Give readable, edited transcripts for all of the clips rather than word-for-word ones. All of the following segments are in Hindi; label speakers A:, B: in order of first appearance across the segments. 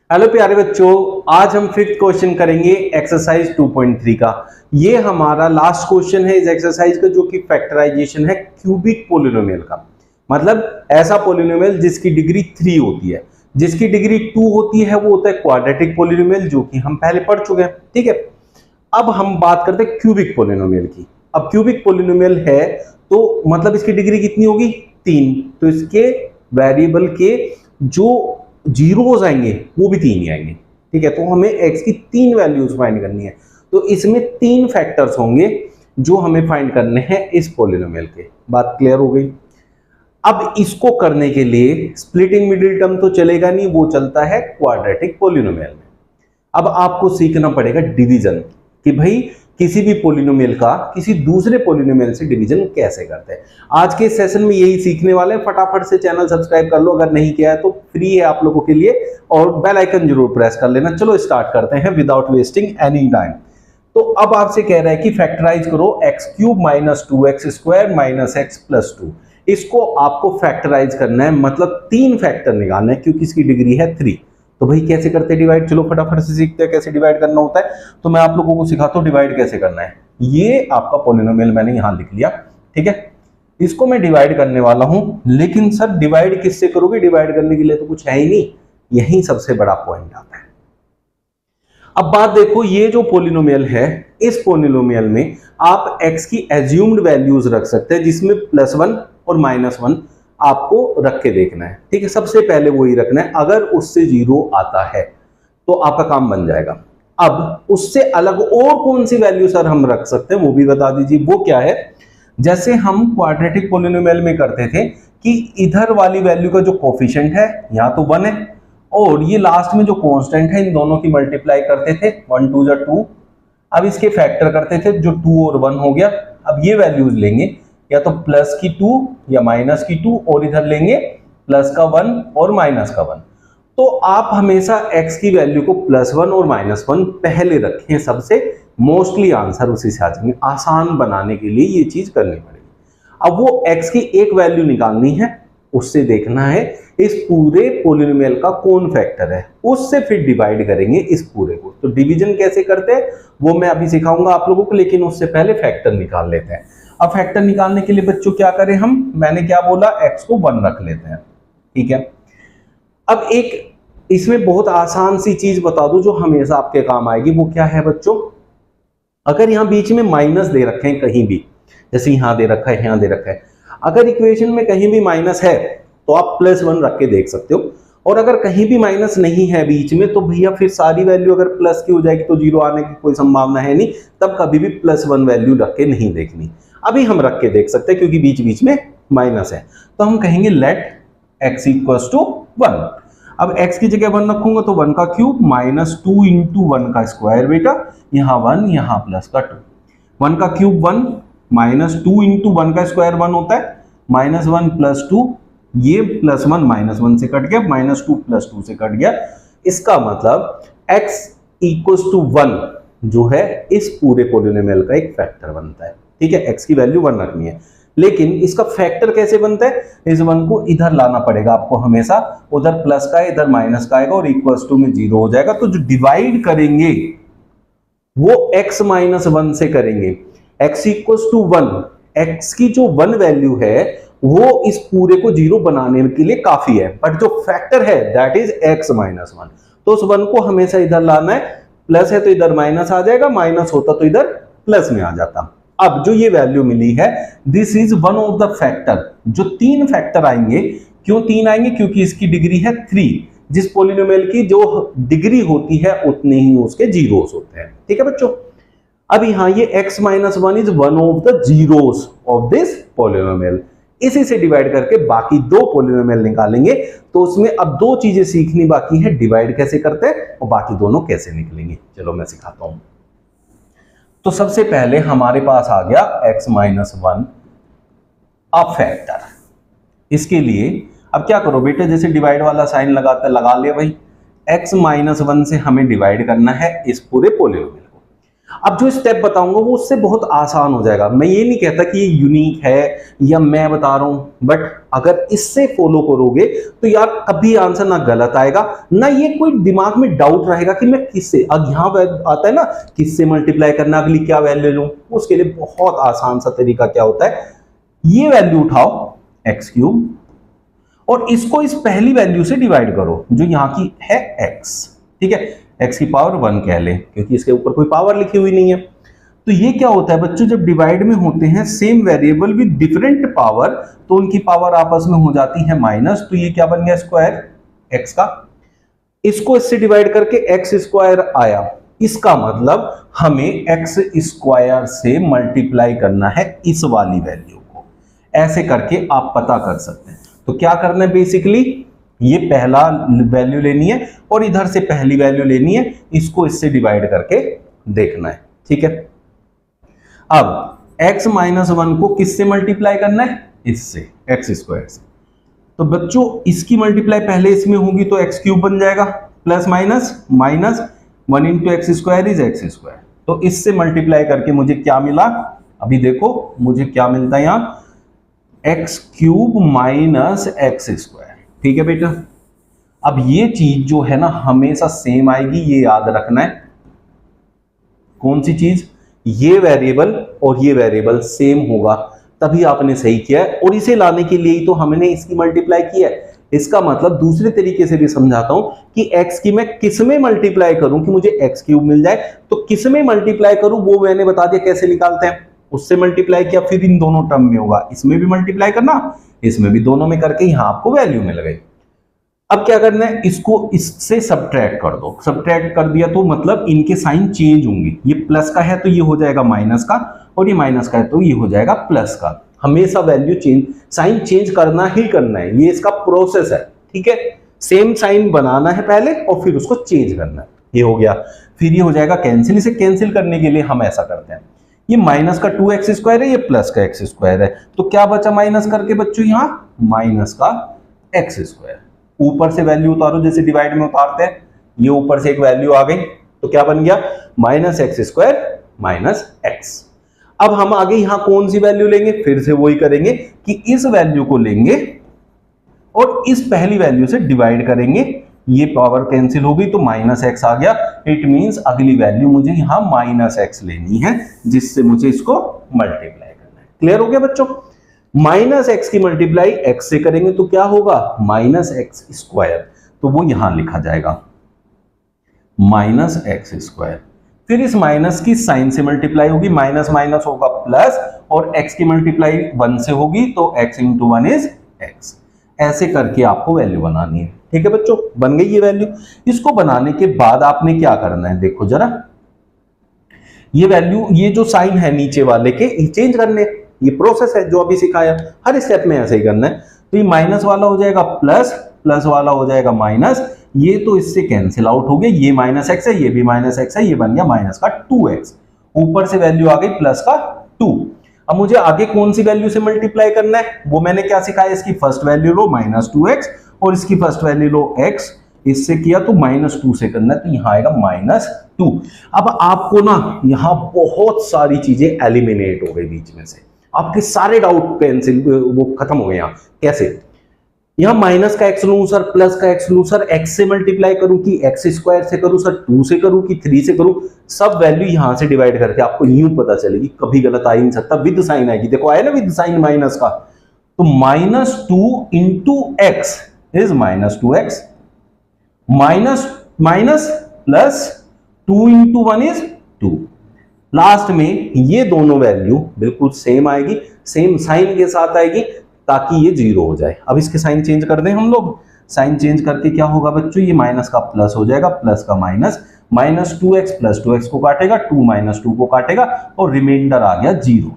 A: हेलो प्यारे बच्चों, आज हम फिफ्थ क्वेश्चन करेंगे एक्सरसाइज 2.3 का। ये हमारा लास्ट क्वेश्चन है इस एक्सरसाइज का, जो कि फैक्टराइजेशन है क्यूबिक पोलिनोमियल का। मतलब ऐसा पोलिनोमियल जिसकी डिग्री 3 होती है। जिसकी डिग्री 2 होती है वो होता है क्वाड्रेटिक पोलिनोमियल, जो कि हम पहले पढ़ चुके हैं। ठीक है, अब हम बात करते हैं क्यूबिक पोलिनोमियल की। अब क्यूबिक पोलिनोमियल है तो मतलब इसकी डिग्री कितनी होगी? 3। तो इसके वेरिएबल के जो जीरोस आएंगे वो भी 3 ही आएंगे। ठीक है, तो हमें x की 3 वैल्यूज फाइंड करनी है। तो इसमें 3 फैक्टर्स होंगे जो हमें फाइंड करने हैं इस पोलिनोमियल के। बात क्लियर हो गई? अब इसको करने के लिए स्प्लिटिंग मिडिल टर्म तो चलेगा नहीं, वो चलता है क्वाड्रेटिक पोलिनोमियल में। अब आपको सीखना पड़ेगा डिवीजन, कि भाई किसी भी पोलिनोमियल का किसी दूसरे पोलिनोमियल से डिवीजन कैसे करते हैं। आज के सेशन में यही सीखने वाले हैं। फटाफट से चैनल सब्सक्राइब कर लो, अगर नहीं किया है तो फ्री है आप लोगों के लिए, और बेल आइकन जरूर प्रेस कर लेना। चलो स्टार्ट करते हैं विदाउट वेस्टिंग एनी टाइम। तो अब आपसे कह रहा है कि फैक्टराइज करो x³ - 2x² - x + 2। इसको आपको फैक्टराइज करना है, मतलब 3 फैक्टर निकालना है, क्योंकि इसकी डिग्री है 3। तो भाई कैसे करते हैं डिवाइड? चलो फटाफट से सीखते हैं कैसे डिवाइड करना होता है। तो मैं आप लोगों को सिखाता हूं डिवाइड कैसे करना है। ये आपका पोलिनोमियल मैंने यहां लिख लिया। ठीक है, इसको मैं डिवाइड करने वाला हूं, लेकिन सर डिवाइड किससे करोगे? डिवाइड करने के लिए तो कुछ है ही नहीं। यही सबसे बड़ा पॉइंट आता है। अब बात देखो, ये जो पोलिनोमियल है, इस पोलिनोमियल में आप x की एज्यूम्ड वैल्यूज रख सकते हैं, जिसमें +1 और -1 आपको रख के देखना है। ठीक है, सबसे पहले वही रखना है। अगर उससे 0 आता है तो आपका काम बन जाएगा। अब उससे अलग और कौन सी वैल्यू सर हम रख सकते हैं, वो भी बता दीजिए। वो क्या है? जैसे हम क्वाड्रेटिक पोलिनोमियल में करते थे कि इधर वाली वैल्यू का जो कोफिशिएंट है यहाँ तो 1 है, और ये लास्ट में जो कांस्टेंट है इन दोनों की मल्टीप्लाई करते थे, 1 2 = 2। अब इसके फैक्टर करते थे, जो 2 और 1 हो गया। अब ये वैल्यूज लेंगे, या तो प्लस की 2 या माइनस की 2, और इधर लेंगे प्लस का 1 और माइनस का 1। तो आप हमेशा x की वैल्यू को +1 और -1 पहले रखें सबसे, मोस्टली आंसर उसी से आ जाएंगे। आसान बनाने के लिए ये चीज करनी पड़ेगी। अब वो x की एक वैल्यू निकालनी है, उससे देखना है इस पूरे पोलिनोमियल का कौन फैक्टर है, उससे फिर डिवाइड करेंगे इस पूरे को। तो डिवीजन कैसे करते हैं वो मैं अभी सिखाऊंगा आप लोगों को, लेकिन उससे पहले फैक्टर निकाल लेते हैं। अब फैक्टर निकालने के लिए बच्चों क्या करें हम? मैंने क्या बोला, x को 1 रख लेते हैं। ठीक है, अब एक इसमें बहुत आसान सी चीज बता दूं जो हमेशा आपके काम आएगी। वो क्या है बच्चों? अगर यहां बीच में माइनस दे रखे हैं कहीं भी, जैसे यहां दे रखा है, यहां दे रखा है, अगर इक्वेशन में कहीं भी माइनस है तो आप +1 रख के देख सकते हो। और अगर कहीं भी माइनस नहीं है बीच में, तो भैया फिर सारी वैल्यू अगर प्लस की हो जाएगी तो 0 आने की कोई संभावना है नहीं, तब कभी भी +1 वैल्यू रख के नहीं देखनी। अभी हम रख के देख सकते हैं क्योंकि बीच बीच में माइनस है। तो हम कहेंगे लेट x = 1। अब x की जगह 1 रखूंगा तो 1 का क्यूब -2 × 1 का स्क्वायर। बेटा यहाँ 1, यहाँ प्लस का 2। 1 का क्यूब 1, -2 × 1 का स्क्वायर 1 होता है, -1 + 2, ये +1 -1 से कट गया, -2 + 2 से कट गया। इसका मतलब x = 1 जो है इस पूरे पोलिनोमियल का एक फैक्टर बनता है। ठीक है, x की वैल्यू 1 रखनी है, लेकिन इसका फैक्टर कैसे बनता है? इस 1 को इधर लाना पड़ेगा आपको हमेशा। उधर प्लस का है, इधर माइनस का आएगा, और = में 0 हो जाएगा। तो जो डिवाइड करेंगे वो x - 1 से करेंगे। x = 1, x की जो 1 वैल्यू है वो इस पूरे को 0 बनाने के लिए काफी है, बट जो फैक्टर है दैट इज x - 1। तो उस 1 को हमेशा इधर लाना है। प्लस है तो इधर माइनस आ जाएगा, माइनस होता तो इधर प्लस में आ जाता। अब जो ये वैल्यू मिली है, this is one of the factor. जो 3 फैक्टर आएंगे, क्यों 3 आएंगे? क्योंकि इसकी डिग्री है 3। जिस पोलिनोमियल की जो डिग्री होती है उतने ही उसके जीरोस होते हैं। ठीक है बच्चों, अब यहां ये x - 1 is one of the zeros of this polynomial. इसी से डिवाइड करके बाकी 2 पोलिनोमियल निकालेंगे। तो उसमें अब 2 चीजें सीखनी बाकी है, डिवाइड कैसे करते हैं और बाकी दोनों कैसे निकलेंगे। चलो मैं सिखाता हूं। तो सबसे पहले हमारे पास आ गया x - 1 अ फैक्टर। इसके लिए अब क्या करो बेटे, जैसे डिवाइड वाला साइन लगाते लगा लिया भाई। x - 1 से हमें डिवाइड करना है इस पूरे पोलिनोमियल को। अब जो स्टेप बताऊंगा वो उससे बहुत आसान हो जाएगा। मैं ये नहीं कहता कि ये यूनिक है या मैं बता रहा हूं, बट अगर इससे फॉलो करोगे तो यार कभी आंसर ना गलत आएगा ना ये कोई दिमाग में डाउट रहेगा कि मैं किससे, अब यहां आता है ना किससे मल्टीप्लाई करना, अगली क्या वैल्यू लूं। उसके लिए बहुत आसान सा तरीका क्या होता है, ये वैल्यू उठाओ एक्स क्यूब और इसको इस पहली वैल्यू से डिवाइड करो जो यहां की है एक्स, ठीक है, एक्स की पावर 1 कह ले क्योंकि इसके ऊपर कोई पावर लिखी हुई नहीं है। तो ये क्या होता है बच्चों, जब डिवाइड में होते हैं same variable with different power तो उनकी पावर आपस में हो जाती है माइनस, तो ये क्या बन गया स्क्वायर एक्स का, इसको इससे डिवाइड करके एक्स स्क्वायर आया, इसका मतलब हमें एक्स स्क्वायर से मल्टीप्लाई करना है इस वाली वैल्यू को। ऐसे करके आप पता कर सकते हैं। तो क्या करना है बेसिकली, ये पहला वैल्यू लेनी है और इधर से पहली वैल्यू लेनी है, इसको इससे डिवाइड करके देखना है, ठीक है। अब x माइनस 1 को किससे मल्टीप्लाई करना है, इससे एक्स स्क्वायर से। तो बच्चों इसकी मल्टीप्लाई पहले इसमें होगी तो एक्स क्यूब बन जाएगा, plus minus minus 1 into x square is x square. तो इससे मल्टीप्लाई करके मुझे क्या मिला, अभी देखो मुझे क्या मिलता है यहां, x cube minus x square, ठीक है बेटा। अब ये चीज जो है ना हमेशा सेम आएगी, ये याद रखना है। कौन सी चीज, ये वेरिएबल और ये वेरिएबल सेम होगा तभी आपने सही किया है, और इसे लाने के लिए ही तो हमने इसकी मल्टीप्लाई किया है। इसका मतलब दूसरे तरीके से भी समझाता हूं कि x की मैं किस में मल्टीप्लाई करूं कि मुझे एक्स क्यूब मिल जाए, तो किस में मल्टीप्लाई करूं वो मैंने बता दिया कैसे निकालते हैं। उससे मल्टीप्लाई किया, फिर इन दोनों टर्म में होगा, इसमें भी मल्टीप्लाई करना, इसमें भी, दोनों में करके यहां आपको वैल्यू मिल गई। अब क्या करना है, इसको इससे सब्ट्रैक्ट कर दो। सब्ट्रैक्ट कर दिया तो मतलब इनके साइन चेंज होंगे, ये प्लस का है तो ये हो जाएगा माइनस का, और ये माइनस का है तो ये हो जाएगा प्लस का। हमेशा वैल्यू चेंज, साइन चेंज करना ही करना है, ये इसका प्रोसेस है, ठीक है। सेम साइन बनाना है पहले और फिर उसको चेंज करना है, ये हो गया। फिर ये हो जाएगा कैंसिल, इसे कैंसिल करने के लिए हम ऐसा करते हैं, ये माइनस का 2x स्क्वायर है, ये प्लस का x स्क्वायर है, तो क्या बचा माइनस करके बच्चों, यहां माइनस का x स्क्वायर। ऊपर से वैल्यू उतारो जैसे डिवाइड में उतारते हैं, ये ऊपर से एक वैल्यू आ गई तो क्या बन गया, minus x square minus x. अब हम आगे यहां कौन सी वैल्यू लेंगे, फिर से वही करेंगे कि इस वैल्यू को लेंगे और इस पहली वैल्यू से डिवाइड करेंगे, ये पावर कैंसिल हो गई तो माइनस एक्स आ गया। इट मींस अगली वैल्यू मुझे यहां माइनस एक्स लेनी है जिससे मुझे इसको मल्टीप्लाई करना है। क्लियर हो गया बच्चों, माइनस एक्स की मल्टीप्लाई एक्स से करेंगे तो क्या होगा, माइनस एक्स स्क्वायर, तो वो यहां लिखा जाएगा माइनस एक्स स्क्वायर। फिर इस माइनस की साइन से मल्टीप्लाई होगी, माइनस माइनस होगा प्लस, और x की मल्टीप्लाई 1 से होगी तो x इंटू 1 इज x। ऐसे करके आपको वैल्यू बनानी है, ठीक है बच्चों। बन गई ये वैल्यू। इसको बनाने के बाद आपने क्या करना है, देखो जरा, ये वैल्यू, ये जो साइन है नीचे वाले के चेंज करने, ये प्रोसेस है जो अभी सिखाया, हर स्टेप में ऐसे ही करना है। तो ये माइनस वाला हो जाएगा प्लस, प्लस वाला हो जाएगा माइनस, ये तो इससे कैंसिल आउट हो गए, ये माइनस एक्स है, ये भी माइनस एक्स है, ये बन गया माइनस का 2x। ऊपर से वैल्यू आ गई प्लस का 2। अब मुझे आगे कौन सी वैल्यू से मल्टीप्लाई करना है, वो मैंने क्या सिखाया, इसकी फर्स्ट वैल्यू लो माइनस 2x और इसकी फर्स्ट वैल्यू लो x, इससे किया तो माइनस 2 से करना है, तो यहां आएगा माइनस 2। अब आपको ना यहां बहुत सारी चीजें एलिमिनेट हो गई बीच में से, आपके सारे डाउट कैंसिल, वो खत्म हो गए। यहां कैसे, यहां माइनस का x लूं सर, प्लस का x लूं सर, x से मल्टीप्लाई करूं कि x स्क्वायर से करूं सर, 2 से करूं कि 3 से करूं, सब वैल्यू यहां से डिवाइड करके आपको यूं पता चलेगी, कभी गलत आ ही नहीं सकता, विद साइन आएगी। देखो आया ना विद साइन माइनस का, तो minus 2 into x is minus 2x, minus minus plus 2 into 1 is 2। Last में ये दोनों वैल्यू बिल्कुल सेम आएगी, सेम साइन के साथ आएगी ताकि ये 0 हो जाए। अब इसके साइन चेंज कर दें हम लोग, साइन चेंज करके क्या होगा बच्चों, ये माइनस का प्लस हो जाएगा, प्लस का minus, minus 2x plus 2x को काटेगा, 2 माइनस 2 को काटेगा और रिमाइंडर आ गया 0।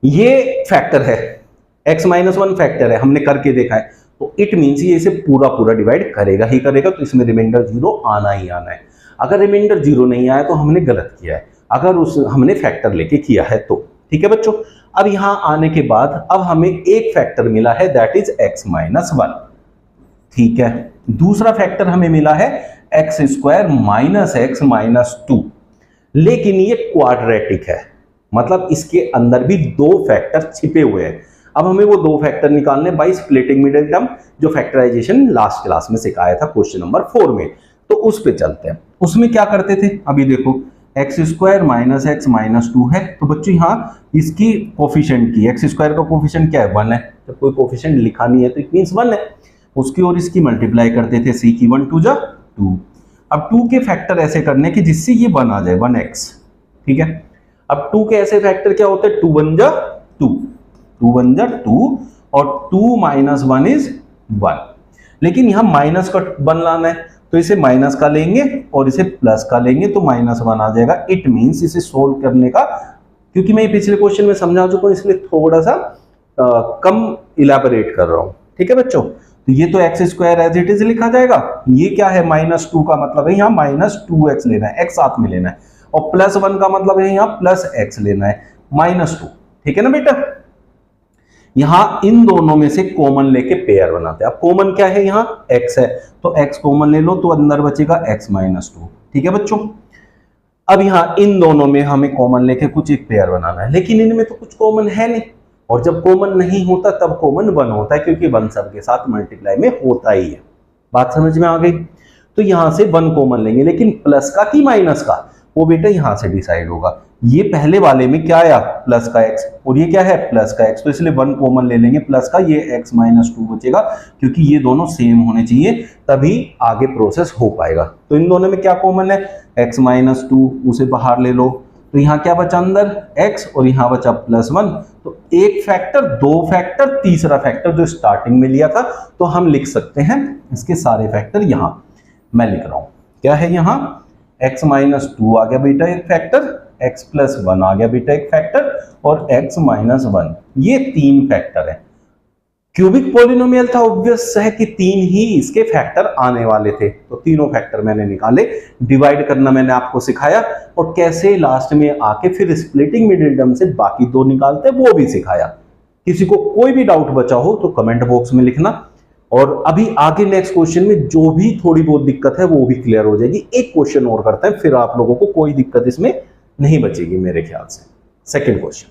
A: ये फैक्टर है, x माइनस 1 फैक्टर है, हमने करके देखा है, तो इट मीन्स ये इसे पूरा पूरा डिवाइड करेगा ही करेगा, तो इसमें रिमाइंडर 0 आना ही आना है। अगर रिमाइंडर 0 नहीं आया तो हमने गलत किया है, अगर उस हमने फैक्टर लेके किया है तो, ठीक है बच्चों। अब यहां आने के बाद अब हमें एक फैक्टर मिला है, दैट इज x माइनस 1, ठीक है। दूसरा फैक्टर हमें मिला है x square minus x minus 2। लेकिन ये क्वाड्रेटिक है, मतलब इसके अंदर भी दो फैक्टर छिपे हुए हैं। अब हमें वो दो फैक्टर निकालने बाय स्प्लिटिंग मिडिल टर्म, जो फैक्टराइजेशन लास्ट क्लास में सिखाया था क्वेश्चन नंबर 4 में। तो उस पे चलते हैं। उसमें क्या करते थे, अभी देखो x square minus x minus 2 है, तो बच्चों यहाँ इसकी कोफिशिएंट की, एक्स स्क्वायर का कोफिशिएंट क्या है 1 है, जब कोई कोफिशिएंट लिखा नहीं है तो इट मींस 1 है, उसकी और इसकी मल्टीप्लाई करते थे, सी की 1 2 जा 2। अब 2 के फैक्टर ऐसे करने कि जिससे ये 1 आ जाए 1x, ठीक है। अब 2 के ऐसे फैक्टर क्या होते हैं, 2 1 जा 2, 2 1 जा 2 और 2 माइनस 1 इज 1। लेकिन यहाँ माइनस का 1 लाना है, तो इसे माइनस का लेंगे और इसे प्लस का लेंगे तो माइनस 1 आ जाएगा। इट मींस इसे सोल्व करने का, क्योंकि मैं पिछले क्वेश्चन में समझा चुका हूं इसलिए थोड़ा सा कम इलैबोरेट कर रहा हूं, ठीक है बच्चों। तो ये तो x square as it is लिखा जाएगा, ये क्या है -2 का मतलब है यहाँ -2x लेना है, x साथ में लेना है, और +1 का मतलब है यहाँ +x लेना है, -2, ठीक है ना बेटा। यहां इन दोनों में से कॉमन लेके पेयर बनाते हैं। अब कॉमन क्या है, यहाँ x है, तो x कॉमन ले लो तो अंदर बचेगा x -2, ठीक है बच्चों। अब यहाँ इन दोनों में हमें कॉमन लेके कुछ एक पेयर बनाना है, लेकिन इनमें तो कुछ कॉमन है नहीं, और जब कॉमन नहीं होता तब कॉमन 1 होता है, क्योंकि 1 सबके साथ मल्टीप्लाई में होता ही है। बात समझ में आ गई। तो यहां से 1 कॉमन लेंगे, लेकिन प्लस का कि माइनस का, वो बेटा यहां से डिसाइड होगा। ये पहले वाले में क्या आया, प्लस का x, और ये क्या है प्लस का x, तो इसलिए 1 कॉमन ले लेंगे प्लस का, ये x -2 बचेगा, क्योंकि ये दोनों सेम होने चाहिए तभी आगे प्रोसेस हो पाएगा। तो इन दोनों में क्या कॉमन है, x -2, उसे बाहर ले लो, तो यहाँ क्या बचा अंदर x और यहाँ बचा +1। तो एक फैक्टर, दो फैक्टर, तीसरा फैक्टर जो स्टार्टिंग में लिया था, तो हम लिख सकते हैं इसके सारे फैक्टर। यहां मैं लिख रहा हूं, क्या है यहाँ x -2 आ गया बेटा एक फैक्टर, x +1 आ गया बेटा एक फैक्टर, और x -1, ये 3 फैक्टर है। क्यूबिक पॉलिनोमियल था, ऑब्वियस है कि 3 ही इसके फैक्टर आने वाले थे, तो तीनों फैक्टर मैंने निकाले। डिवाइड करना मैंने आपको सिखाया, और कैसे लास्ट में आके फिर स्प्लिटिंग मिडिल टर्म से बाकी 2 निकालते वो भी सिखाया। किसी को कोई भी डाउट बचा हो तो कमेंट बॉक्स में लिखना, और अभी आगे नेक्स्ट क्वेश्चन में जो भी थोड़ी बहुत दिक्कत है वो भी क्लियर हो जाएगी। एक क्वेश्चन और करते हैं, फिर आप लोगों को कोई दिक्कत इसमें नहीं बचेगी मेरे ख्याल से। Second question,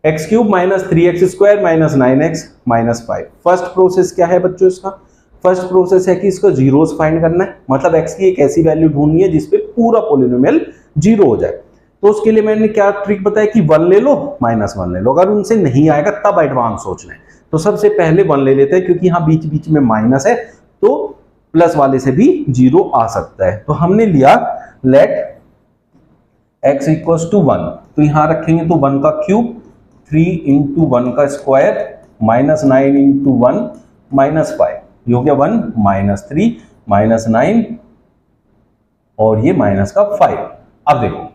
A: x³ - 3x² - 9x - 5। First process क्या है बच्चों इसका, फर्स्ट प्रोसेस है कि इसका जीरोस फाइंड करना है, मतलब x की एक ऐसी वैल्यू ढूंढनी है जिसपे पूरा पॉलिनोमियल 0 हो जाए। तो उसके लिए मैंने क्या ट्रिक बताया कि 1 ले लो -1 ले लो, अगर उनसे नहीं आएगा तब एडवांस सोचना है। तो सबसे पहले 1 ले लेते हैं, क्योंकि यहाँ बीच बीच में माइनस है तो प्लस वाले से भी 0 आ सकता है। तो हमने लिया लेट x = 1, तो यहां रखेंगे तो 1 का क्यूब, 3 × 1 का स्क्वायर, -9 × 1 -5, ये हो गया 1 -3 -9 और ये -5। अब देखो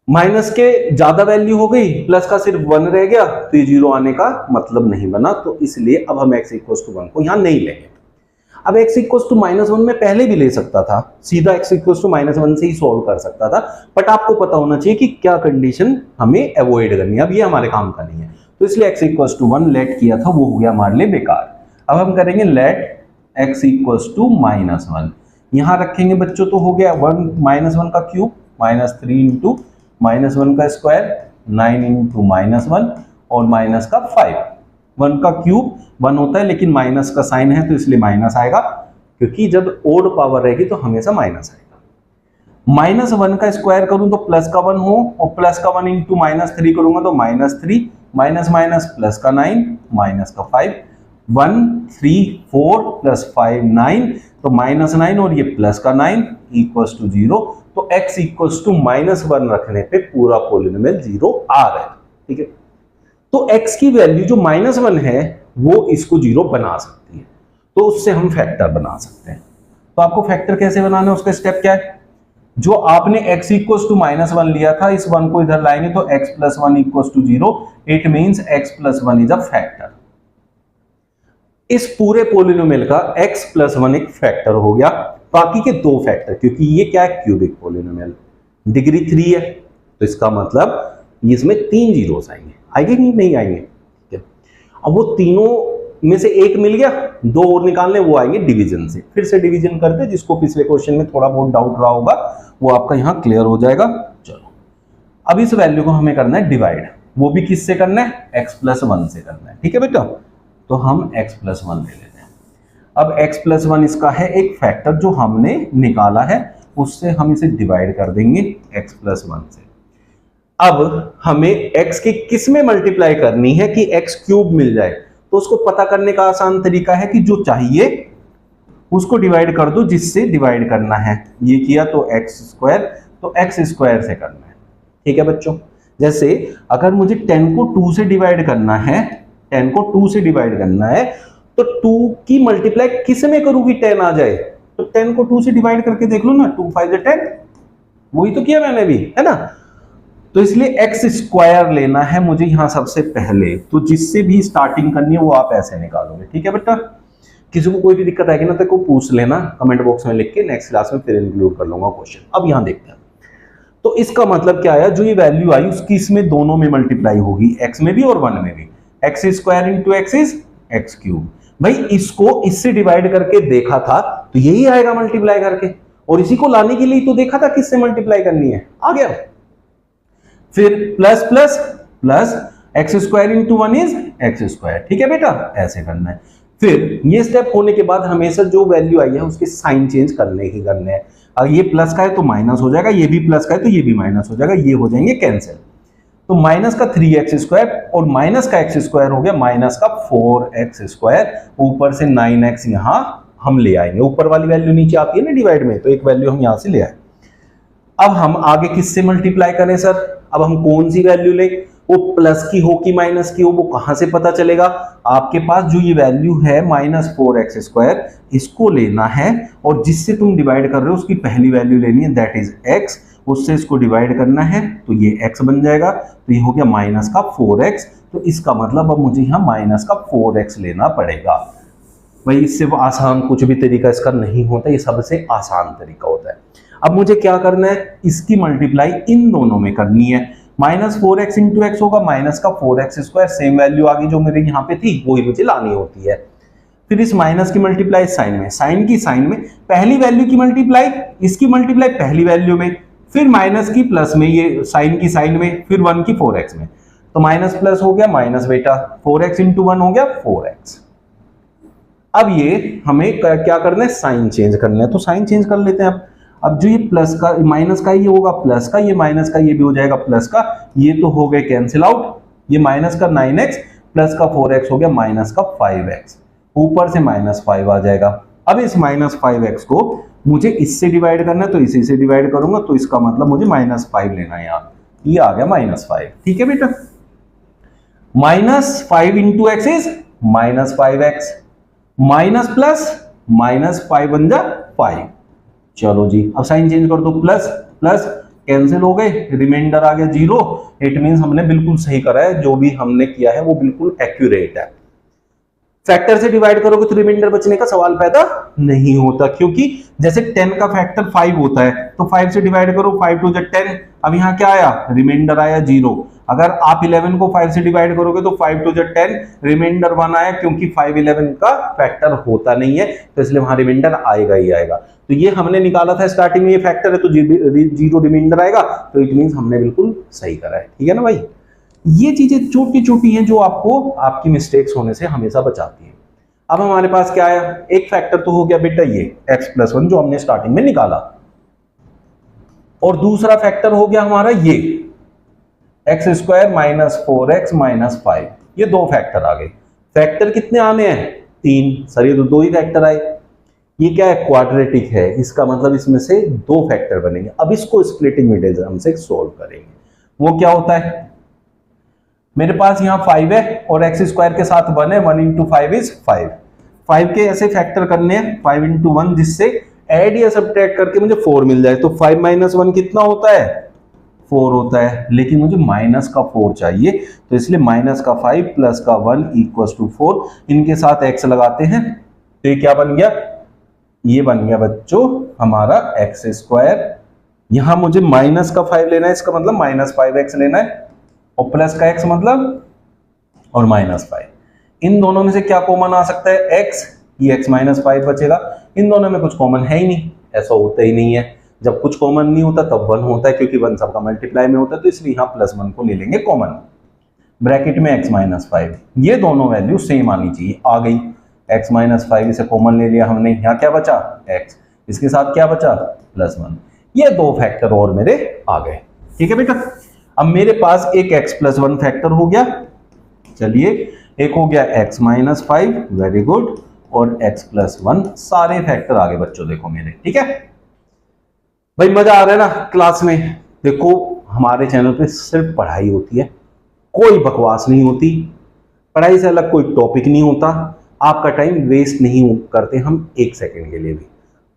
A: माइनस के ज्यादा वैल्यू हो गई, प्लस का सिर्फ 1 रह गया, तो ये 0 आने का मतलब नहीं बना, तो इसलिए अब हम x = 1 को यहां नहीं लेंगे। अब x = -1 में पहले भी ले सकता था, सीधा x = -1 से ही सॉल्व कर सकता था, बट आपको पता होना चाहिए कि क्या कंडीशन हमें अवॉइड करनी है। अब ये हमारे काम का नहीं है, तो इसलिए x = 1 लेट किया था वो हो गया हमारे लिए बेकार। अब हम करेंगे लेट x = -1, यहां रखेंगे बच्चों तो हो गया 1 का क्यूब, -3 × -1 का स्क्वायर, 9 × -1 और माइनस का 5। 1 का क्यूब 1 होता है, लेकिन माइनस का साइन है तो इसलिए माइनस आएगा, क्योंकि जब ओड पावर रहेगी तो हमेशा माइनस आएगा। -1 का स्क्वायर करूं तो प्लस का 1 हो, और प्लस का 1 × -3 करूंगा तो -3, माइनस माइनस प्लस का 9, माइनस का 5, 1 3 4 + 5 9, तो -9 और ये प्लस का 9 = 0। तो x = -1 रखने पे पूरा पॉलिनोमियल 0 आ रहा है, ठीक है। तो x की वैल्यू जो -1 है वो इसको 0 बना सकती है, तो उससे हम फैक्टर बना सकते हैं। तो आपको फैक्टर कैसे बनाना है, उसका स्टेप क्या है, जो आपने x = -1 लिया था, इस 1 को इधर लाएंगे तो x + 1 = 0। It means x + 1 is a factor. इस पूरे पॉलिनोमियल का x + 1 एक फैक्टर हो गया, बाकी के 2 फैक्टर, क्योंकि ये क्या है क्यूबिक पॉलिनोमियल, डिग्री 3 है, तो इसका मतलब इसमें 3 जीरोस आएंगे, आएंगे नहीं आएंगे। अब वो तीनों में से एक मिल गया, 2 और निकालने, वो आएंगे डिवीजन से। फिर से डिवीजन करते, जिसको पिछले क्वेश्चन में थोड़ा बहुत डाउट रहा होगा वो आपका यहाँ क्लियर हो जाएगा। अब इस वैल्यू को हमें करना है डिवाइड, वो भी किससे करना है, x+1 से करना है। ठीक है बेटा, तो हम x+1 ले लेते हैं। अब x+1 इसका है एक फैक्टर जो हमने निकाला है, उससे हम इसे डिवाइड कर देंगे x+1 से। अब हमें x की किस में मल्टीप्लाई करनी है कि x³ मिल जाए, तो उसको पता करने का आसान तरीका है कि जो चाहिए उसको डिवाइड कर दो जिससे डिवाइड करना है। ये किया तो x², तो x² से करना है। ठीक है बच्चों, जैसे अगर मुझे 10 को 2 से डिवाइड करना है, 10 को 2 से डिवाइड करना है, तो 2 की मल्टीप्लाई किस में करूंगी 10 आ जाए, तो 10 को 2 से डिवाइड करके देख लो ना, 2 5 10, वही तो किया मैंने भी, है ना। तो इसलिए x² लेना है मुझे यहां सबसे पहले, तो जिससे भी स्टार्टिंग करनी है वो आप ऐसे निकालोगे। ठीक है बेटा, किसी को कोई भी दिक्कत आएगी ना तो पूछ लेना कमेंट बॉक्स में लिख के, नेक्स्ट क्लास में फिर इंक्लूड कर लूंगा क्वेश्चन। अब यहां देखते हैं, तो इसका मतलब क्या आया, जो ये वैल्यू आई उसकी इसमें दोनों में मल्टीप्लाई होगी, x में भी और 1 में भी। x² × x is x³। भाई इसको इससे डिवाइड करके देखा था तो यही आएगा मल्टीप्लाई करके, और इसी को लाने के लिए तो देखा था किससे मल्टीप्लाई करनी है, आ गया। फिर plus plus plus x² × 1 is x²। ठीक है बेटा, ऐसे करना है। फिर ये स्टेप होने के बाद हमेशा जो वैल्यू आई है उसके साइन चेंज करने ही करने हैं। अगर ये प्लस का है तो माइनस हो जाएगा, ये भी प्लस का है तो ये भी माइनस हो जाएगा, ये हो जाएंगे कैंसिल। तो माइनस का 3x² और माइनस का x² हो गया माइनस का 4x², ऊपर से 9x यहां हम ले आएंगे, ऊपर वाली वैल्यू नीचे आती है ना डिवाइड में, तो एक वैल्यू हम यहां से ले आए। अब हम आगे किससे मल्टीप्लाई करें सर, अब हम कौन सी वैल्यू लें, वो प्लस की हो कि माइनस की हो वो कहां से पता चलेगा, आपके पास जो ये वैल्यू है -4x², इसको लेना है और जिससे तुम डिवाइड कर रहे हो उसकी पहली वैल्यू लेनी है, दैट इज x, उससे इसको डिवाइड करना है तो ये x बन जाएगा, तो ये हो गया -4x। तो इसका मतलब अब मुझे यहाँ -4x लेना पड़ेगा। भाई इससे वो आसान कुछ भी तरीका इसका नहीं होता, ये सबसे आसान तरीका होता है। अब मुझे क्या करना है, इसकी मल्टीप्लाई इन दोनों में करनी है। -4x × x होगा -4x², सेम वैल्यू आ गई जो मेरे यहाँ पे थी वही मुझे लानी होती है। फिर इस माइनस की मल्टीप्लाई साइन में, साइन की साइन में, पहली वैल्यू की मल्टीप्लाई इसकी मल्टीप्लाई पहली वैल्यू में, फिर माइनस की प्लस में, ये साइन की साइन में, फिर 1 की 4x में, तो माइनस प्लस हो गया माइनस बेटा, 4x × 1 हो गया 4x। अब ये हमें क्या करना है, साइन चेंज करना है, तो साइन चेंज कर लेते हैं। अब जो ये प्लस का माइनस का ये होगा प्लस का, ये माइनस का ये भी हो जाएगा प्लस का, ये तो हो गए कैंसिल आउट, ये माइनस का 9x प्लस का 4x हो गया माइनस का 5x, ऊपर से -5 आ जाएगा। अब इस -5x को मुझे इससे डिवाइड करना है तो इसी से डिवाइड करूंगा, तो इसका मतलब मुझे -5 लेना है यहाँ, ये आ गया -5। ठीक है बेटा, -5 × x is -5x, minus plus -5 बन जा 5। चलो जी, अब साइन चेंज कर दो, प्लस प्लस कैंसिल हो गए, रिमाइंडर आ गया 0। इट मींस हमने बिल्कुल सही करा है, जो भी हमने किया है वो बिल्कुल एक्यूरेट है। फैक्टर से डिवाइड करोगे तो रिमाइंडर बचने का सवाल पैदा नहीं होता, क्योंकि जैसे 10 का फैक्टर 5 होता है तो 5 से डिवाइड करो, 5 2 10, अब यहाँ क्या आया, रिमाइंडर आया 0। अगर आप 11 को 5 से डिवाइड करोगे तो 5 2 10, रिमाइंडर 1 आया, क्योंकि 5 11 का फैक्टर होता नहीं है, तो इसलिए वहां रिमाइंडर आएगा ही आएगा। तो ये हमने निकाला था स्टार्टिंग में, ये फैक्टर है तो 0 रिमाइंडर आएगा, तो इट मींस हमने बिल्कुल सही करा है। ठीक है ना भाई, ये चीजें छोटी छोटी हैं जो आपको आपकी मिस्टेक्स होने से हमेशा बचाती है। अब हमारे पास क्या आया, एक फैक्टर तो हो गया बेटा ये x+1 जो हमने स्टार्टिंग में निकाला, और दूसरा फैक्टर हो गया हमारा ये x² -4x -5, ये दो फैक्टर आ गए। फैक्टर कितने आने हैं, 3। सर ये तो 2 ही फैक्टर आए, ये क्या है, क्वाड्रेटिक है, इसका मतलब इसमें से 2 फैक्टर बनेंगे। अब इसको स्प्लिटिंग मेथड से सोल्व करेंगे। वो क्या होता है, मेरे पास यहाँ 5 है और x² के साथ 1 है, 1 × 5 इज 5। 5 के ऐसे फैक्टर करने हैं, 5 × 1, जिससे ऐड या सब्ट्रैक्ट करके मुझे 4 मिल जाए। तो 5 - 1 कितना होता है, 4 होता है, लेकिन मुझे माइनस का 4 चाहिए, तो इसलिए -5 + 1 = 4। इनके साथ x लगाते हैं तो ये क्या बन गया, ये बन गया बच्चों हमारा x²। यहां मुझे -5 लेना है, इसका मतलब -5x लेना है, और प्लस का x मतलब और -5। इन दोनों में से क्या कॉमन आ सकता है, x, ये x - 5 बचेगा। इन दोनों में कुछ कॉमन है ही नहीं, ऐसा होता ही नहीं है, जब कुछ कॉमन नहीं होता तब 1 होता है, क्योंकि 1 सबका मल्टीप्लाई में होता है, तो इसलिए यहाँ +1 को ले लेंगे कॉमन। ब्रैकेट में x-5, ये दोनों वैल्यू सेम आनी चाहिए, आ गई। x-5 इसे कॉमन ले लिया हमने, यहाँ क्या बचा x, इसके साथ क्या बचा +1, ये 2 फैक्टर और मेरे आ गए। ठीक है बेटा, अब मेरे पास एक x+1 फैक्टर हो गया, चलिए एक हो गया x-5, वेरी गुड, और x+1, सारे फैक्टर आ गए बच्चों देखो मेरे। ठीक है भाई, मजा आ रहा है ना क्लास में। देखो हमारे चैनल पे सिर्फ पढ़ाई होती है, कोई बकवास नहीं होती, पढ़ाई से अलग कोई टॉपिक नहीं होता, आपका टाइम वेस्ट नहीं करते हम 1 सेकंड के लिए भी।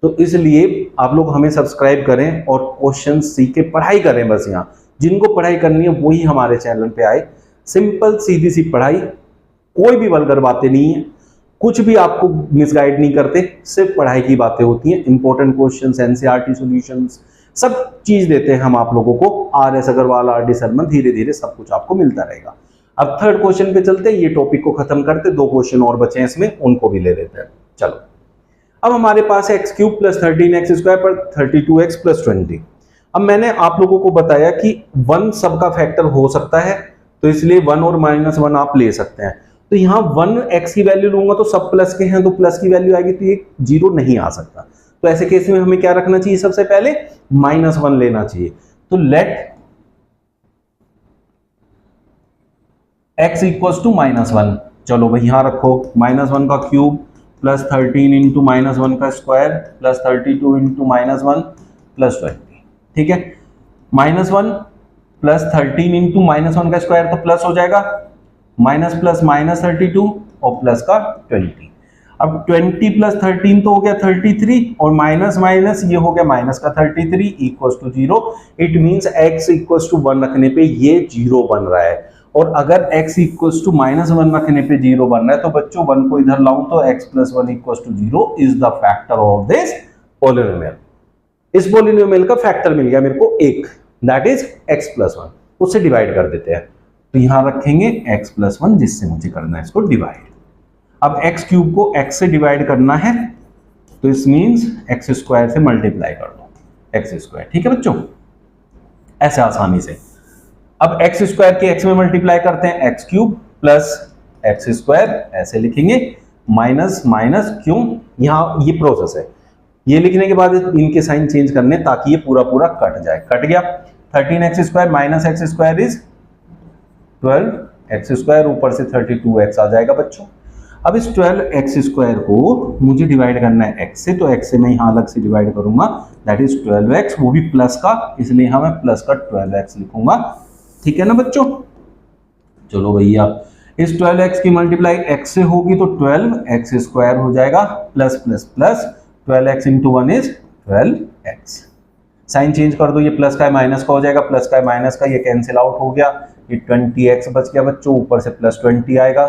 A: तो इसलिए आप लोग हमें सब्सक्राइब करें और क्वेश्चन सीख के पढ़ाई करें। बस यहाँ जिनको पढ़ाई करनी है वही हमारे चैनल पे आए, सिंपल सीधी सी पढ़ाई, कोई भी वल्गर बातें नहीं है, कुछ भी आपको मिसगाइड नहीं करते, सिर्फ पढ़ाई की बातें होती हैं। इंपॉर्टेंट क्वेश्चंस, एनसीईआरटी सॉल्यूशंस, सब चीज देते हैं हम आप लोगों को। RS अग्रवाल, RD शर्मा, धीरे धीरे सब कुछ आपको मिलता रहेगा। अब थर्ड क्वेश्चन पे चलते हैं, ये टॉपिक को खत्म करते, 2 क्वेश्चन और बचे हैं इसमें, उनको भी ले लेते हैं। चलो, अब हमारे पास x³ + 13x² पर 32x + 20। अब मैंने आप लोगों को बताया कि 1 सबका फैक्टर हो सकता है, तो इसलिए 1 और -1 आप ले सकते हैं। तो यहाँ 1x की वैल्यू लूंगा तो सब प्लस के हैं, तो प्लस की वैल्यू आएगी, तो ये 0 नहीं आ सकता। तो ऐसे केस में हमें क्या रखना चाहिए, सबसे पहले -1 लेना चाहिए। तो लेट x = -1, चलो भाई यहाँ रखो, -1 का क्यूब + 13 × -1 का स्क्वायर + 32 × -1 + 20। ठीक है, -1 + 13 × -1 का स्क्वायर तो प्लस हो जाएगा, माइनस प्लस -32 और प्लस का 20। अब 20 + 13 तो हो गया 33, और माइनस माइनस ये हो गया माइनस का 33 = 0। इट मींस x = 1 रखने पे ये 0 बन रहा है, और अगर x = -1 रखने पे 0 बन रहा है, तो बच्चों 1 को इधर लाऊं तो x + 1 = 0 is the factor of this polynomial. इस पॉलिनोमियल का फैक्टर मिल गया मेरे को 1, दैट इज x + 1। उससे डिवाइड कर देते हैं, तो यहां रखेंगे x + 1, जिससे मुझे करना है इसको डिवाइड। अब x³ को x से डिवाइड करना है, तो इस मींस x² से मल्टीप्लाई कर दो, x²। ठीक है बच्चों, ऐसे आसानी से। अब x² के x में मल्टीप्लाई करते हैं, x³ + x², ऐसे लिखेंगे, माइनस माइनस, क्यों, यहां ये प्रोसेस है, ये लिखने के बाद इनके साइन चेंज करने ताकि ये पूरा पूरा कट जाए। कट गया, 13x² - x² इज 12x², ऊपर से 32x आ जाएगा बच्चों। अब इस 12x² को मुझे डिवाइड करना है x से, तो x से मैं यहाँ अलग से डिवाइड करूंगा, दैट इज 12x, वो भी प्लस का, इसलिए यहाँ मैं प्लस का 12x लिखूंगा। ठीक है ना बच्चों, चलो भैया, इस 12x की मल्टीप्लाई x से होगी तो 12x² हो जाएगा, plus plus plus 12x × 1 is 12x। Sign change कर दो, ये प्लस का है माइनस का हो जाएगा, प्लस का है माइनस का, ये कैंसिल आउट हो गया, ये 20x बच गया बच्चों, ऊपर से +20 आएगा।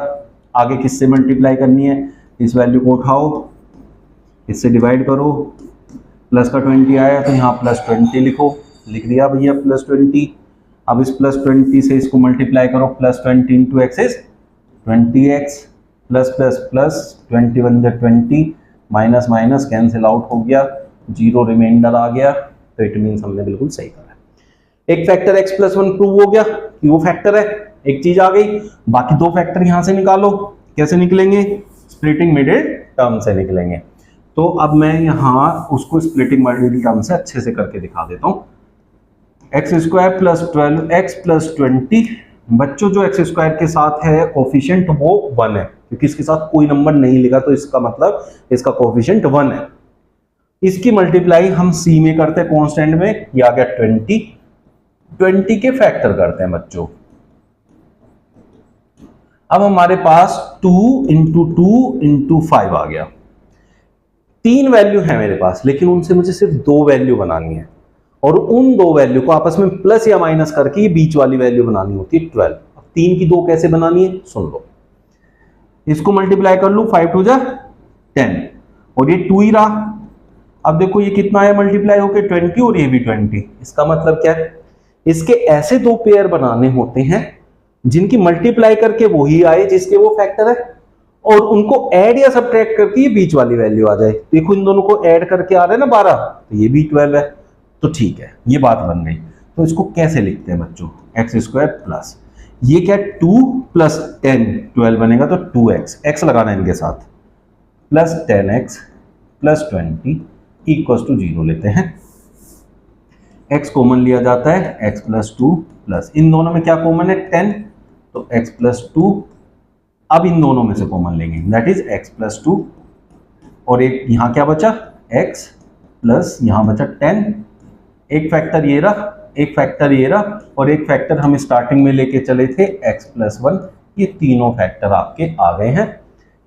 A: आगे किससे मल्टीप्लाई करनी है, इस वैल्यू को उठाओ, इससे डिवाइड करो, प्लस का 20 आया तो यहाँ +20 लिखो, लिख दिया भैया +20। अब इस +20 से इसको मल्टीप्लाई करो, +20 × x is 20x, plus plus plus 21 × 20, minus minus cancel out हो गया, 0 रिमाइंडर आ गया, तो इट मीन्स हमने बिल्कुल सही करा। एक फैक्टर x + 1 प्रूव हो गया कि वो फैक्टर है, एक चीज आ गई। बाकी 2 फैक्टर यहां से निकालो, कैसे निकलेंगे, स्प्लिटिंग मिडिल टर्म से निकलेंगे। तो अब मैं यहां उसको स्प्लिटिंग मिडिल टर्म से अच्छे से करके दिखा देता हूं। x² + 12x + 20, बच्चों जो x² के साथ है कोफिशिएंट वो 1 है, क्योंकि इसके साथ कोई नंबर नहीं लिखा, तो इसका मतलब इसका कोफिशिएंट 1 है। इसकी मल्टीप्लाई हम c में करते हैं, कांस्टेंट में, ये आ गया 20 के फैक्टर करते हैं बच्चों। अब हमारे पास 2 × 2 × 5 आ गया। 3 वैल्यू है मेरे पास, लेकिन उनसे मुझे सिर्फ 2 वैल्यू बनानी है, और उन 2 वैल्यू को आपस में प्लस या माइनस करके ये बीच वाली वैल्यू बनानी होती है 12। अब 3 की 2 कैसे बनानी है सुन लो, इसको मल्टीप्लाई कर लूं, 5 × 2 = 10, और ये 2 ही रहा। अब देखो ये कितना है मल्टीप्लाई होके 20, और ये भी 20। इसका मतलब क्या है, इसके ऐसे 2 पेयर बनाने होते हैं जिनकी मल्टीप्लाई करके वही आए जिसके वो फैक्टर है, और उनको ऐड या सब्ट्रैक्ट करके ये बीच वाली वैल्यू आ जाए। देखो इन दोनों को ऐड करके आ रहा है ना 12, तो ये भी 12 है, तो ठीक है, ये बात बन गई। तो इसको कैसे लिखते हैं बच्चों, एक्स स्क्वायर प्लस ये क्या 2 प्लस 10 12 बनेगा, तो 2x x लगाना है इनके साथ, plus 10x plus 20 equals to 0 लेते हैं। x कॉमन लिया जाता है, x प्लस 2 प्लस इन दोनों में क्या कॉमन है 10, तो x प्लस 2, अब इन दोनों में से कॉमन लेंगे दैट इज x प्लस 2, और एक यहाँ क्या बचा x प्लस यहाँ बचा 10, एक फैक्टर ये रहा, एक फैक्टर ये रहा, और एक फैक्टर हम स्टार्टिंग में लेके चले थे x प्लस 1। ये तीनों फैक्टर आपके आ गए हैं।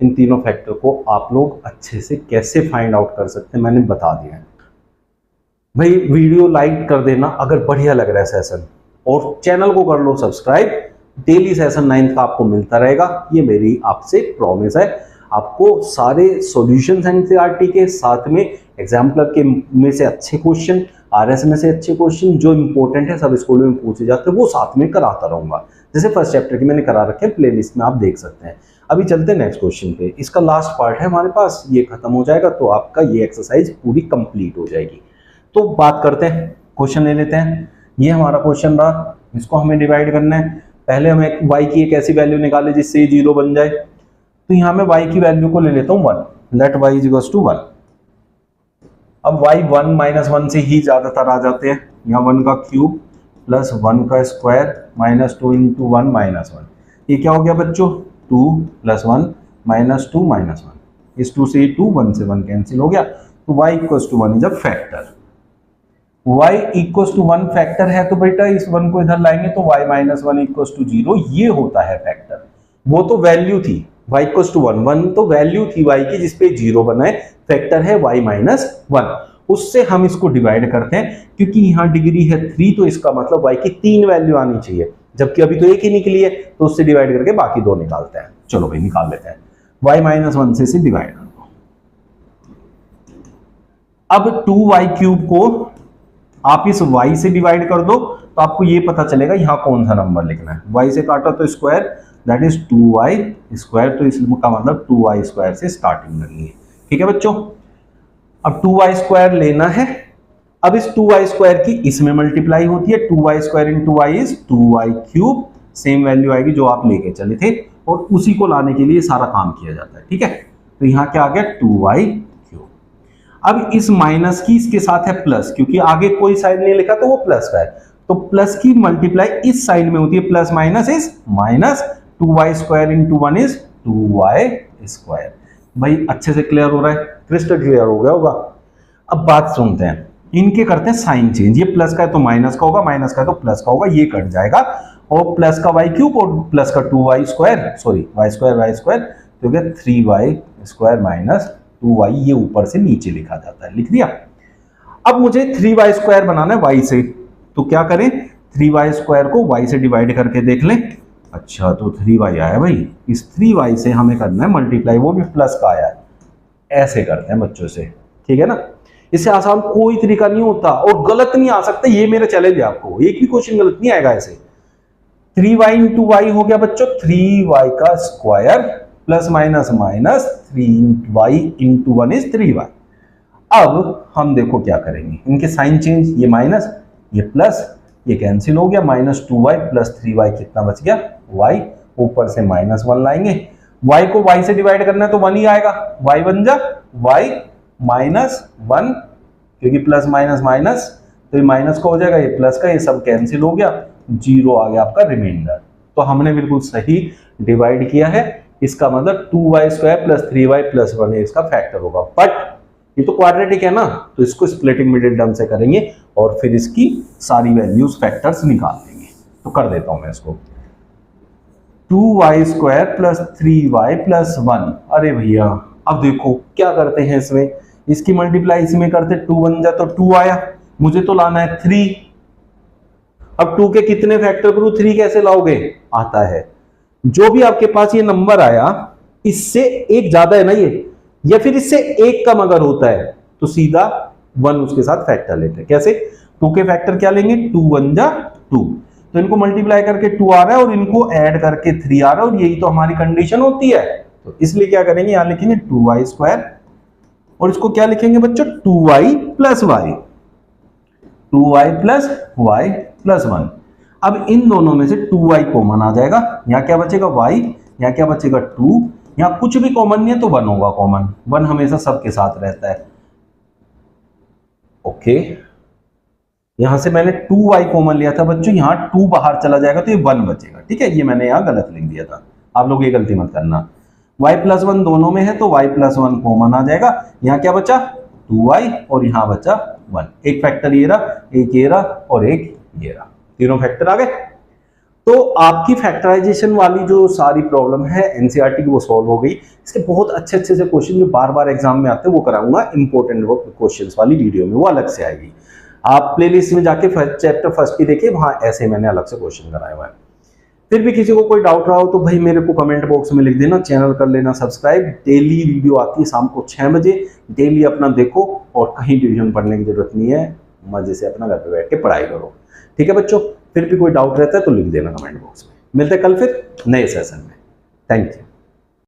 A: इन तीनों फैक्टर को आप लोग अच्छे से कैसे फाइंड आउट कर सकते हैं मैंने बता दिया है। भाई वीडियो लाइक कर देना अगर बढ़िया लग रहा है सेशन, और चैनल को कर लो सब्सक्राइब, डेली सेशन 9th का आपको मिलता रहेगा, ये मेरी आपसे प्रॉमिस है। आपको सारे सॉल्यूशंस एनसीईआरटी के साथ में एग्जाम्पलर के में से अच्छे क्वेश्चन, आरएस में से अच्छे क्वेश्चन जो इंपॉर्टेंट है सब स्कूल में पूछे जाते हैं वो साथ में कराता रहूंगा। जैसे फर्स्ट चैप्टर की मैंने करा रखे हैं, प्लेलिस्ट में आप देख सकते हैं। अभी चलते हैं नेक्स्ट क्वेश्चन पे, इसका लास्ट पार्ट है हमारे पास, ये खत्म हो जाएगा तो आपका ये एक्सरसाइज पूरी कंप्लीट हो जाएगी। तो बात करते हैं, क्वेश्चन ले लेते हैं। ये हमारा क्वेश्चन रहा, इसको हमें डिवाइड करना है। पहले हमें y की एक ऐसी वैल्यू निकाले जिससे ये 0 बन जाए, तो यहाँ मैं y की वैल्यू को ले लेता हूँ 1, let y is equals to 1। अब y 1 माइनस 1 से ही ज्यादातर आ जाते हैं, यहाँ 1 का क्यूब प्लस 1 का स्क्वायर माइनस 2 इंटू 1 माइनस 1, ये क्या हो गया बच्चों 2 प्लस 1 माइनस 2 माइनस 1, इस 2 से 2 1 से 1 कैंसिल हो गया, तो y equals to 1 is a factor. y equals to 1 factor है तो बेटा इस 1 को इधर लाएंगे तो y माइनस 1 इक्वल्स टू 0, ये होता है फैक्टर। वो तो वैल्यू थी y इक्वल्स टू 1, 1 तो वैल्यू थी y की जिसपे 0 बना है, फैक्टर है y माइनस 1, उससे हम इसको डिवाइड करते हैं। क्योंकि यहाँ डिग्री है 3 तो इसका मतलब y की 3 वैल्यू आनी चाहिए, जबकि अभी तो एक ही निकली है तो उससे डिवाइड करके बाकी 2 निकालते हैं। चलो भाई निकाल लेते हैं, y माइनस 1 से इसे डिवाइड कर दो। अब 2y क्यूब को आप इस y से डिवाइड कर दो तो आपको ये पता चलेगा यहाँ कौन सा नंबर लिखना है। y से काटा तो square that is 2y square, तो इसका मतलब 2y स्क्वायर से स्टार्टिंग करनी है। ठीक है बच्चों, अब 2y स्क्वायर लेना है। अब इस 2y स्क्वायर की इसमें मल्टीप्लाई होती है, 2y square in 2y is 2y cube, same value आएगी जो आप लेके चले थे, और उसी को लाने के लिए सारा काम किया जाता है। ठीक है, तो यहाँ क्या आ गया 2y। अब इस माइनस की इसके साथ है प्लस, क्योंकि आगे कोई साइड नहीं लिखा तो वो प्लस का है, तो प्लस की मल्टीप्लाई इस साइड में होती है, plus minus is minus, 2y square into 1 is 2y square. भाई अच्छे से क्लियर हो रहा है, क्रिस्टल क्लियर हो गया होगा। अब बात सुनते हैं, इनके करते हैं साइन चेंज, ये प्लस का है तो माइनस का होगा, माइनस का है तो प्लस का होगा, ये कट जाएगा, और प्लस का y क्यूब और प्लस का 2y square, sorry y square तो क्या 3y स्क्वायर माइनस 2y, ये ऊपर से नीचे लिखा जाता है, लिख दिया। अब मुझे 3y स्क्वायर बनाना है y से, तो क्या करें 3y स्क्वायर को y से डिवाइड करके देख लें। अच्छा तो 3y आया भाई, इस 3y से हमें करना है मल्टीप्लाई, वो भी प्लस का आया है, ऐसे करते हैं बच्चों से। ठीक है ना, इससे आसान कोई तरीका नहीं होता और गलत नहीं आ सकता, ये मेरा चैलेंज है आपको, एक भी क्वेश्चन गलत नहीं आएगा ऐसे। 3y इंटू y हो गया बच्चों 3y का square plus minus minus 3y into 1 is 3y। अब हम देखो क्या करेंगे, इनके साइन चेंज, ये माइनस ये प्लस, ये कैंसिल हो गया, माइनस 2y प्लस 3y कितना बच गया y, ऊपर से माइनस 1 लाएंगे, y को y से डिवाइड करना है तो 1 ही आएगा, y बन जा y माइनस 1, क्योंकि प्लस माइनस माइनस तो ये माइनस का हो जाएगा, ये प्लस का, ये सब कैंसिल हो गया, 0 आ गया आपका रिमाइंडर। तो हमने बिल्कुल सही डिवाइड किया है, इसका मतलब 2y square plus 3y plus 1 है इसका फैक्टर होगा। बट ये तो क्वाड्रेटिक है ना, तो इसको स्प्लिटिंग मिडिल टर्म से करेंगे और फिर इसकी सारी वैल्यूज फैक्टर्स निकाल देंगे। तो कर देता हूं मैं इसको, 2y square plus 3y plus 1। अरे भैया अब देखो क्या करते हैं, इसमें इसकी मल्टीप्लाई इसमें करते, 2 बन जा तो 2 आया, मुझे तो लाना है 3। अब 2 के कितने फैक्टर करूं, 3 कैसे लाओगे, आता है जो भी आपके पास ये नंबर आया इससे एक ज्यादा है ना ये, या फिर इससे एक कम अगर होता है तो सीधा 1 उसके साथ फैक्टर लेते हैं। कैसे, 2 के फैक्टर क्या लेंगे, 2 1 जा 2, तो इनको मल्टीप्लाई करके 2 आ रहा है और इनको ऐड करके 3 आ रहा है, और यही तो हमारी कंडीशन होती है। तो इसलिए क्या करेंगे, यहां लिखेंगे 2y स्क्वायर और इसको क्या लिखेंगे बच्चों 2y plus y। 2y plus y plus 1। अब इन दोनों में से 2y कॉमन आ जाएगा, यहाँ क्या बचेगा y, यहाँ क्या बचेगा 2, यहाँ कुछ भी कॉमन नहीं है तो 1 होगा कॉमन, 1 हमेशा सबके साथ रहता है। ओके, यहां से मैंने 2y कॉमन लिया था बच्चों, यहाँ 2 बाहर चला जाएगा तो ये 1 बचेगा, ठीक है, ये मैंने यहाँ गलत लिख दिया था, आप लोग ये गलती मत करना। y प्लस 1 दोनों में है तो y प्लस 1 कॉमन आ जाएगा, यहाँ क्या बचा 2y और यहाँ बचा 1, एक फैक्टर ये रहा, एक ये रहा और एक ये रहा, तीनों फैक्टर आ गए। तो आपकी फैक्टराइजेशन वाली जो सारी प्रॉब्लम है एनसीईआरटी की वो सॉल्व हो गई। इसके बहुत अच्छे अच्छे से क्वेश्चन जो बार बार एग्जाम में आते हैं वो कराऊंगा इंपॉर्टेंट क्वेश्चंस वाली वीडियो में, वो अलग से आएगी। आप प्लेलिस्ट में जाके चैप्टर फर्स्ट की देखिए, वहां ऐसे मैंने अलग से क्वेश्चन कराए हुए हैं। फिर भी किसी को कोई डाउट रहा हो तो भाई मेरे को कमेंट बॉक्स में लिख देना, चैनल कर लेना सब्सक्राइब। डेली वीडियो आती है शाम को 6 बजे, डेली अपना देखो और कहीं डिवीजन पढ़ने की जरूरत नहीं है, मजे से अपना घर पे बैठ के पढ़ाई करो, ठीक है बच्चों। फिर भी कोई डाउट रहता है तो लिख देना कमेंट बॉक्स में। मिलते हैं कल फिर नए सेशन में। Thank you.